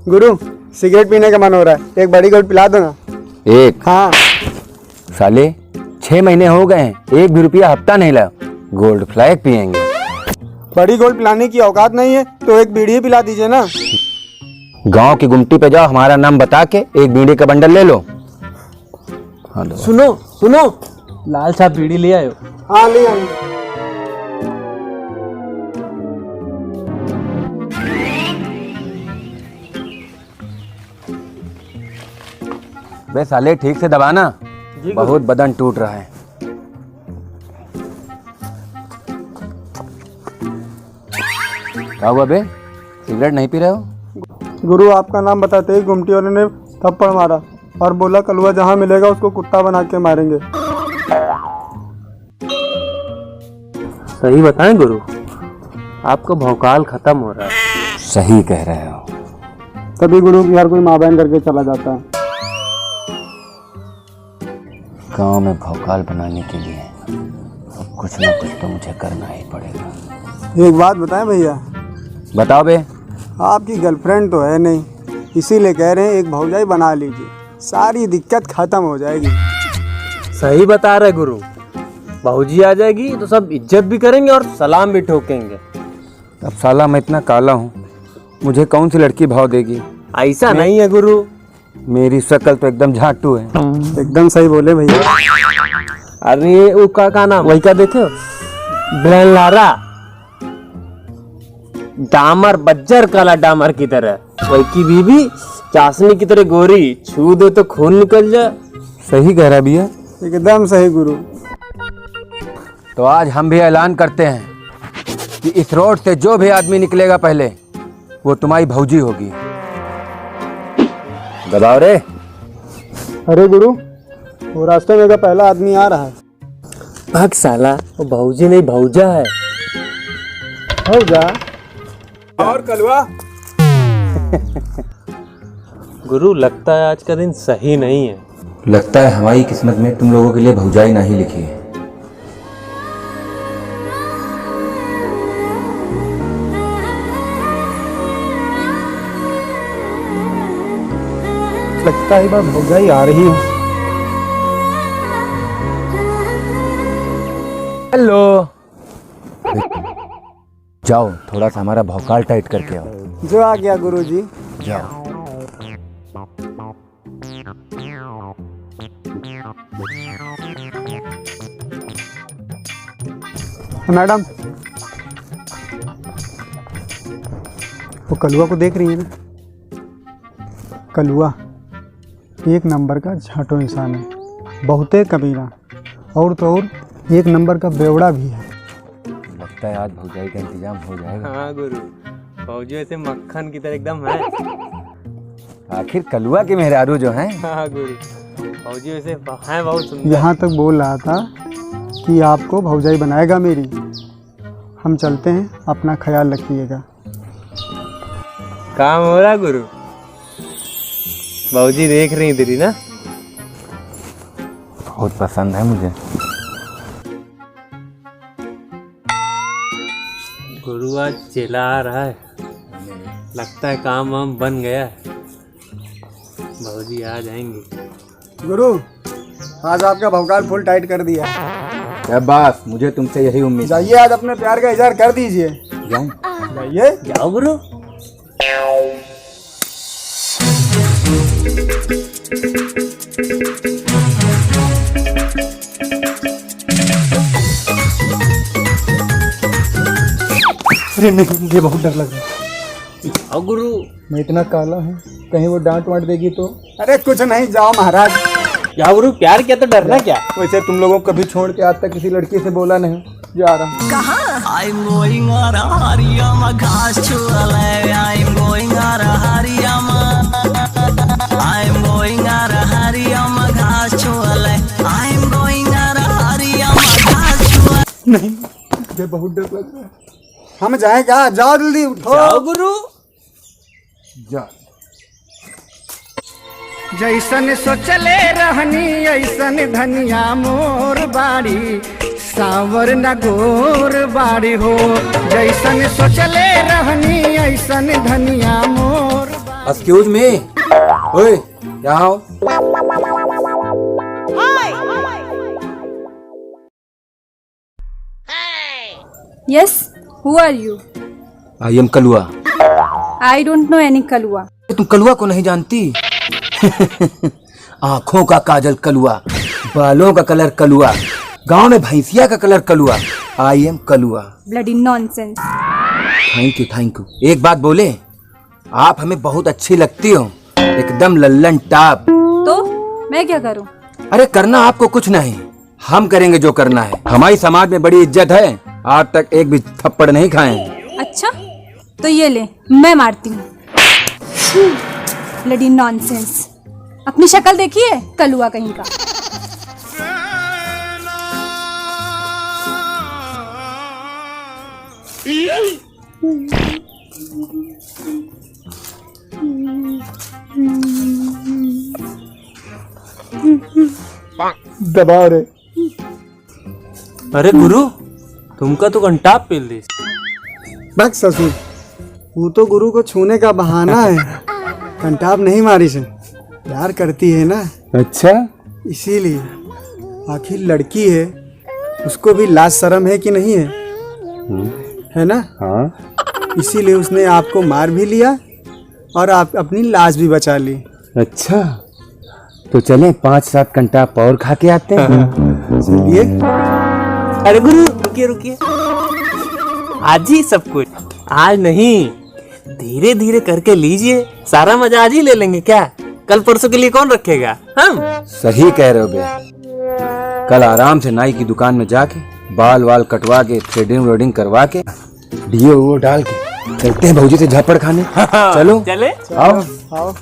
गुरु cigarette पीने का मन हो रहा है, एक बड़ी गोल्ड पिला दो ना। एक? हाँ। साले 6 महीने हो गए हैं, 1 भी रुपया हफ्ता नहीं लाया, गोल्ड फ्लैग पियेंगे। बड़ी गोल्ड पिलाने की औकात नहीं है तो एक बीड़ी पिला दीजिए ना। गांव की गुमटी पे जाओ, हमारा नाम बता के एक बीड़ी का बंडल ले लो। सुनो सुनो, लाल साहब बीड़ी ले आयो। हाँ ले आएंगे। वे साले ठीक से दबाना, बहुत बदन टूट रहा है। क्या हुआ बे, सिगरेट नहीं पी रहे हो? गुरु आपका नाम बताते ही गुमटी वाले ने थप्पड़ मारा और बोला कलुआ जहाँ मिलेगा उसको कुत्ता बना के मारेंगे। सही बताएं गुरु, आपका भौकाल खत्म हो रहा है। सही कह रहे हो। तभी गुरु की हर कोई माँ बहन करके चला जाता है। गांव में भौकाल बनाने के लिए अब कुछ ना कुछ तो मुझे करना ही पड़ेगा। एक बात बताएं भैया, बताओ बे। आपकी गर्लफ्रेंड तो है नहीं, इसीलिए कह रहे हैं एक भौजाई बना लीजिए, सारी दिक्कत खत्म हो जाएगी। सही बता रहे गुरु, बहूजी आ जाएगी तो सब इज्जत भी करेंगे और सलाम भी ठोकेंगे। अब साला मैं इतना काला हूँ, मुझे कौन सी लड़की भाव देगी? ऐसा नहीं है गुरु, मेरी शक्ल तो एकदम झाटू है। एकदम सही बोले भैया। अरे वो का नाम वही का देखो, ब्लेंलारा डामर, बज्जर काला डामर की तरह। वही की बीबी चाशनी की तरह गोरी, छू दो तो खून निकल जाए। सही कह रहा भैया, एकदम सही गुरु। तो आज हम भी ऐलान करते हैं कि इस रोड से जो भी आदमी निकलेगा पहले वो तुम्हारी भौजी होगी। दबाओ रे। अरे गुरु, वो रास्ते में का पहला आदमी आ रहा है। भाग साला, वो भौजी नहीं भौजा है। भौजा और कलुआ। गुरु लगता है आज का दिन सही नहीं है। लगता है हमारी किस्मत में तुम लोगों के लिए भौजाई नहीं लिखी है। लगता है बार भौजाई आ रही है। हेलो, जाओ थोड़ा सा हमारा भौकाल टाइट करके आओ। जो आ गया गुरुजी। जाओ। मैडम, वो कलुआ को देख रही है ना? कलुआ एक नंबर का झाटो इंसान है, बहुते कमीना, और तो और एक नंबर का बेवड़ा भी है। लगता है आज भौजाई का इंतजाम हो जाएगा। हाँ गुरु, भौजी ऐसे मक्खन की तरह एकदम है। आखिर कलुआ के मेहरारू जो हैं। हाँ गुरु, भौजी वैसे है बहुत सुंदर। यहाँ तक बोल रहा था कि आपको भौजाई बनाएगा मेरी। हम चलते हैं, अपना ख्याल रखिएगा। काम हो रहा गुरु, भौजी देख रही तेरी ना। बहुत पसंद है मुझे। गुरु आज चेला आ रहा है, लगता है काम वाम बन गया है, भौजी आ जाएंगी। गुरु, आज आपका भौकाल फुल टाइट कर दिया। शाबाश, मुझे तुमसे यही उम्मीद। जाइए, आज अपने प्यार का इजहार कर दीजिए। जाऊं? जाइए। जाओ गुरु। अरे नहीं, मुझे बहुत डर लग रहा है। जाओ गुरु। मैं इतना काला हूँ, कहीं वो डांट वाट देगी तो। अरे कुछ नहीं, जाओ महाराज। जाओ गुरु, प्यार किया तो डरना क्या। वैसे तुम लोगों को कभी छोड़ के आज तक किसी लड़की से बोला नहीं, जा रहा हूँ। नहीं, मुझे बहुत डर लग रहा है। हम जाएगा, जाओ जल्दी उठो। जाओ गुरु। जा। जैसन सोचले रहनी ऐसन धनिया मोर बाड़ी, सावर न गोर बाड़ी हो। जैसन सोचले रहनी ऐसन धनिया मोर बाड़ी। एक्सक्यूज मी, ओए यहाँ आओ। Yes, who are you? I am Kalua. I don't know any Kalua. तुम कलुआ को नहीं जानती? आंखों का काजल कलुआ, बालों का कलर कलुआ, गांव में भैंसिया का colour Kalua. I am Kalua. Bloody nonsense. Thank you. एक बात बोले, आप हमें बहुत अच्छी लगती हो, एकदम लल्लन टाप। तो मैं क्या करूं? अरे करना आपको कुछ नहीं, हम करेंगे जो करना है। हमारी समाज में बड़ी इज्जत है, आज तक एक भी थप्पड़ नहीं खाए। अच्छा, तो ये ले, मैं मारती हूँ। Bloody nonsense. अपनी शक्ल देखिए, कलुआ कहीं का। दबा रे। अरे गुरु, तुमका तो घंटाप पील दी। बक ससुर, वो तो गुरु को छूने का बहाना है, कंटाप नहीं मारी से। प्यार करती है ना, अच्छा, इसीलिए। आखिर लड़की है, उसको भी लाज शर्म है कि नहीं है ना? हाँ। इसीलिए उसने आपको मार भी लिया और आप अपनी लाज भी बचा ली। अच्छा, तो चलें 5-7 घंटा और खा के आते हैं। चलिए। अरे गुरु, रुकिए रुकिए, आज ही सब कुछ। आज नहीं, धीरे धीरे करके लीजिए, सारा मजा आज ही ले लेंगे क्या? कल परसों के लिए कौन रखेगा? हम। सही कह रहे हो बे। कल आराम से नाई की दुकान में जाके बाल वाल कटवा के थ्रेडिंग वेडिंग करवा के डीओ वो डाल के चलते हैं भौजी से झापड़ खाने। चलो चले। आओ। आओ।